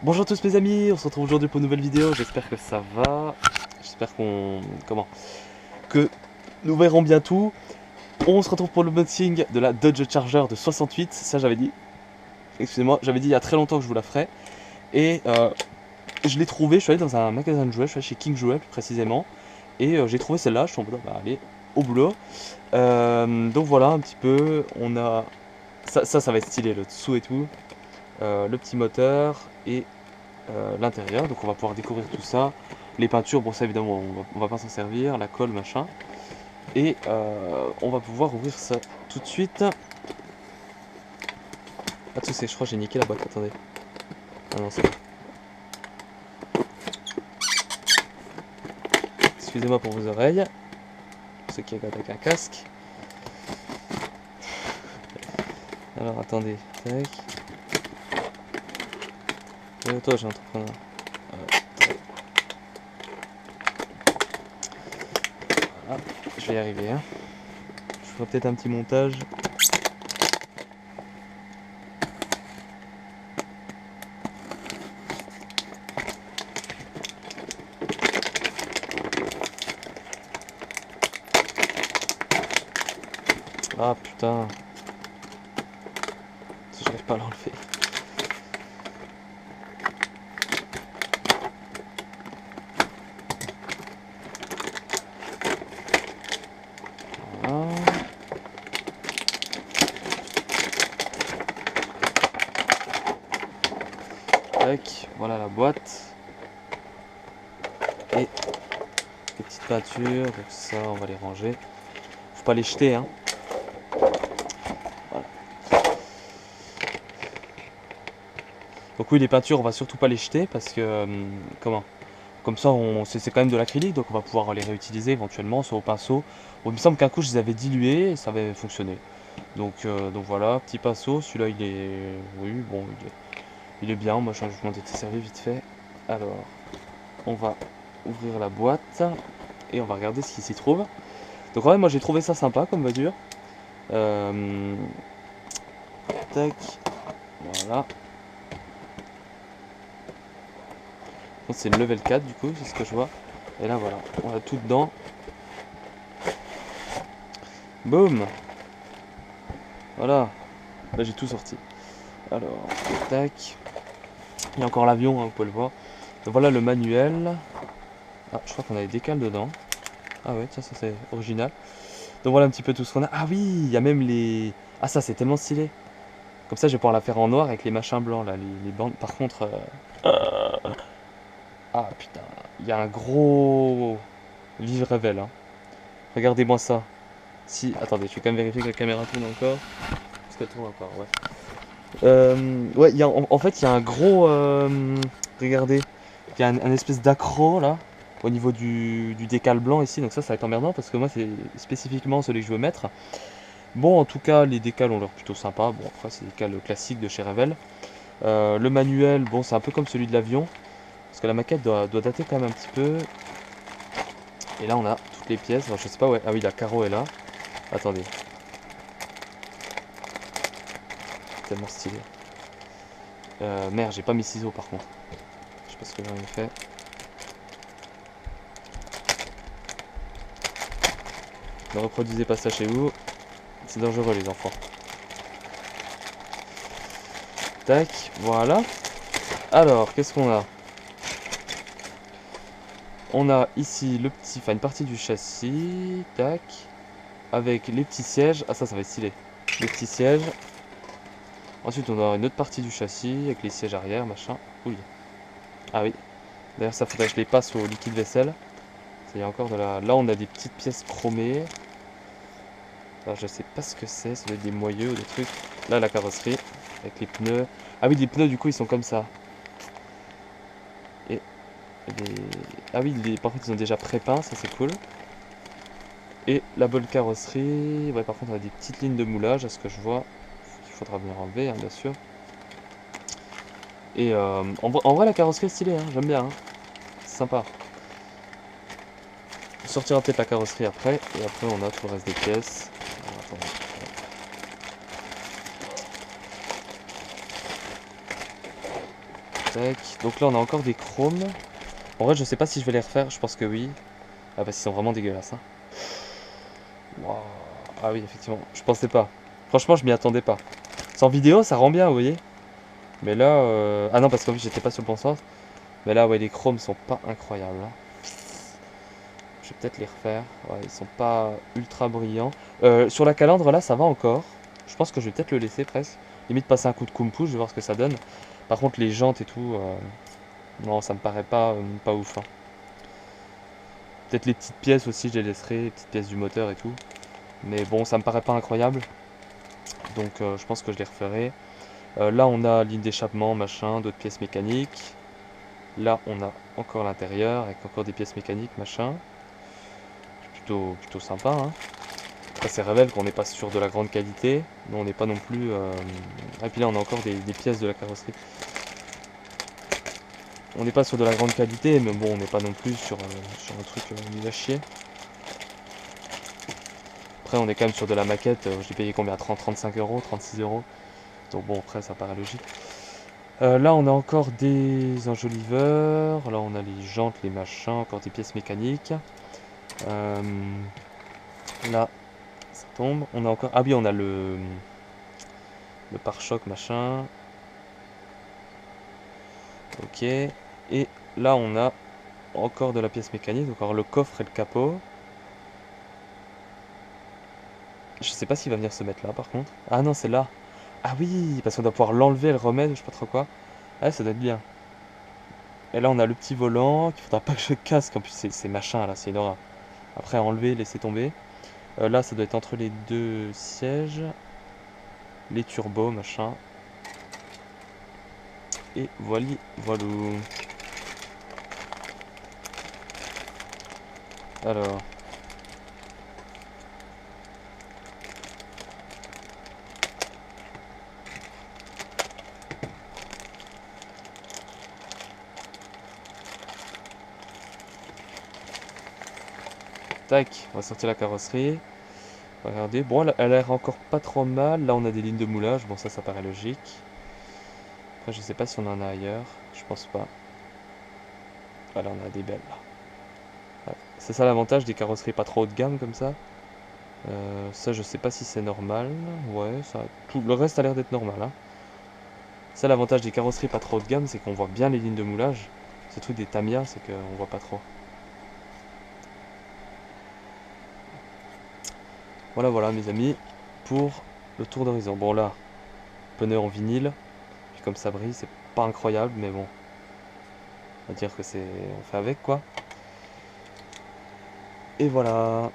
Bonjour à tous mes amis, on se retrouve aujourd'hui pour une nouvelle vidéo, j'espère que ça va, j'espère que nous verrons bientôt. On se retrouve pour le unboxing de la Dodge Charger de 68, ça j'avais dit, excusez-moi, j'avais dit il y a très longtemps que je vous la ferais. Et je l'ai trouvé, je suis allé dans un magasin de jouets, je suis allé chez King Jouets plus précisément. Et j'ai trouvé celle-là, je suis en mode, bah allez, au boulot. Donc voilà un petit peu, on a, ça va être stylé, le dessous et tout. Le petit moteur et l'intérieur, donc on va pouvoir découvrir tout ça. Les peintures, bon ça évidemment on va pas s'en servir, la colle machin. Et on va pouvoir ouvrir ça tout de suite. Ah tout c'est, je crois que j'ai niqué la boîte, attendez. Ah non c'est bon. Excusez-moi pour vos oreilles, pour ceux qui regardent avec un casque. Alors attendez, tac. Toi j'ai entrepreneur. Voilà, je vais y arriver. Hein. Je ferai peut-être un petit montage. Ah putain. J'arrive pas à l'enlever. Voilà. Tac, voilà la boîte. Et les petites peintures, donc ça on va les ranger. Faut pas les jeter hein. Voilà. Donc oui les peintures on va surtout pas les jeter parce que comme ça c'est quand même de l'acrylique donc on va pouvoir les réutiliser éventuellement soit au pinceau. Bon, il me semble qu'un coup je les avais dilués et ça avait fonctionné. Donc voilà, petit pinceau, celui-là il est. Oui bon il est bien, moi je m'en étais servi vite fait. Alors on va ouvrir la boîte et on va regarder ce qui s'y trouve. Donc ouais moi j'ai trouvé ça sympa comme voiture. Tac, voilà. C'est le level 4 du coup, c'est ce que je vois. Et là voilà, on a tout dedans. Boum. Voilà. Là j'ai tout sorti. Alors, tac. Il y a encore l'avion, hein, vous pouvez le voir. Donc voilà le manuel. Ah, je crois qu'on a des décals dedans. Ah ouais, tiens, ça c'est original. Donc voilà un petit peu tout ce qu'on a. Ah oui, il y a même les... Ah ça c'est tellement stylé. Comme ça je vais pouvoir la faire en noir avec les machins blancs là, les bandes. Par contre... Ah putain, il y a un gros... Vive Revel, hein. Regardez-moi ça. Si, attendez, je vais quand même vérifier que la caméra tourne encore. Parce qu'elle tourne encore, ouais. Ouais, en fait, il y a un gros... regardez, il y a un espèce d'accro là, au niveau du décal blanc ici. Donc ça va être emmerdant parce que moi, c'est spécifiquement celui que je veux mettre. Bon, en tout cas, les décals ont l'air plutôt sympa. Bon, après, c'est des décals classiques de chez Revel. Le manuel, bon, c'est un peu comme celui de l'avion. Parce que la maquette doit dater quand même un petit peu. Et là, on a toutes les pièces. Alors, je sais pas, ouais. Ah oui, la carreau est là. Attendez. Tellement stylé. Merde, j'ai pas mes ciseaux par contre. Je sais pas ce que j'en ai fait. Ne reproduisez pas ça chez vous. C'est dangereux les enfants. Tac, voilà. Alors, qu'est-ce qu'on a? On a ici le petit, enfin une partie du châssis. Tac. Avec les petits sièges. Ah ça va être stylé. Les petits sièges. Ensuite on a une autre partie du châssis avec les sièges arrière, machin. Oui. Ah oui. D'ailleurs ça faudrait que je les passe au liquide vaisselle. Ça y est encore de la... Là on a des petites pièces chromées. Alors je sais pas ce que c'est, ça doit être des moyeux ou des trucs. Là la carrosserie, avec les pneus. Ah oui les pneus du coup ils sont comme ça. Et les... Ah oui par contre ils ont déjà pré-peints, ça c'est cool. Et la bonne carrosserie, ouais par contre on a des petites lignes de moulage à ce que je vois. Il faudra venir enlever hein, bien sûr. Et en vrai la carrosserie est stylée, hein, j'aime bien. Hein. C'est sympa. On sortira peut-être la carrosserie après. Et après on a tout le reste des pièces. Alors, attendez. Tac. Donc là on a encore des chromes. En vrai je sais pas si je vais les refaire, je pense que oui. Ah bah ils sont vraiment dégueulasses hein. Wow. Ah oui effectivement, je pensais pas. Franchement je m'y attendais pas. Sans vidéo ça rend bien vous voyez. Mais là, ah non parce qu'en fait j'étais pas sur le bon sens. Mais là ouais les chromes sont pas incroyables hein. Je vais peut-être les refaire. Ouais, ils sont pas ultra brillants. Sur la calandre là, ça va encore. Je pense que je vais peut-être le laisser presque. Limite passer un coup de kumpu, je vais voir ce que ça donne. Par contre, les jantes et tout, non, ça me paraît pas ouf, hein. Peut-être les petites pièces aussi, je les laisserai, les petites pièces du moteur et tout. Mais bon, ça me paraît pas incroyable. Donc, je pense que je les referai. Là, on a ligne d'échappement, machin, d'autres pièces mécaniques. Là, on a encore l'intérieur avec encore des pièces mécaniques, machin. Plutôt sympa, hein. Après, ça révèle qu'on n'est pas sur de la grande qualité, mais on n'est pas non plus. Et puis là, on a encore des pièces de la carrosserie. On n'est pas sur de la grande qualité, mais bon, on n'est pas non plus sur un truc nul à chier. Après, on est quand même sur de la maquette. Je l'ai payé combien? 35 euros, 36 euros. Donc bon, après, ça paraît logique. Là, on a encore des enjoliveurs. Là, on a les jantes, les machins, encore des pièces mécaniques. Là, ça tombe. On a encore. Ah oui, on a le pare-choc, machin. Ok. Et là, on a encore de la pièce mécanique. Donc, alors le coffre et le capot. Je sais pas s'il va venir se mettre là, par contre. Ah non, c'est là. Ah oui, parce qu'on doit pouvoir l'enlever et le remettre, je sais pas trop quoi. Ah, ça doit être bien. Et là, on a le petit volant qu'il faudra pas que je casse. En plus, c'est machin là, c'est une horreur. Après, enlever, laisser tomber. Là, ça doit être entre les deux sièges. Les turbos, machin. Et voilà, voilà. Alors. Tac, on va sortir la carrosserie. Regardez, bon, elle a l'air encore pas trop mal. Là, on a des lignes de moulage. Bon, ça paraît logique. Après, je sais pas si on en a ailleurs. Je pense pas. Voilà, on a des belles là. Ouais. C'est ça l'avantage des carrosseries pas trop haut de gamme comme ça. Ça, je sais pas si c'est normal. Ouais, ça, tout le reste a l'air d'être normal, hein. Ça, l'avantage des carrosseries pas trop haut de gamme, c'est qu'on voit bien les lignes de moulage. Ce truc des Tamiya, c'est qu'on voit pas trop. Voilà, voilà, mes amis, pour le tour d'horizon. Bon, là, pneu en vinyle, puis comme ça brille, c'est pas incroyable, mais bon, on va dire que c'est, on fait avec quoi. Et voilà.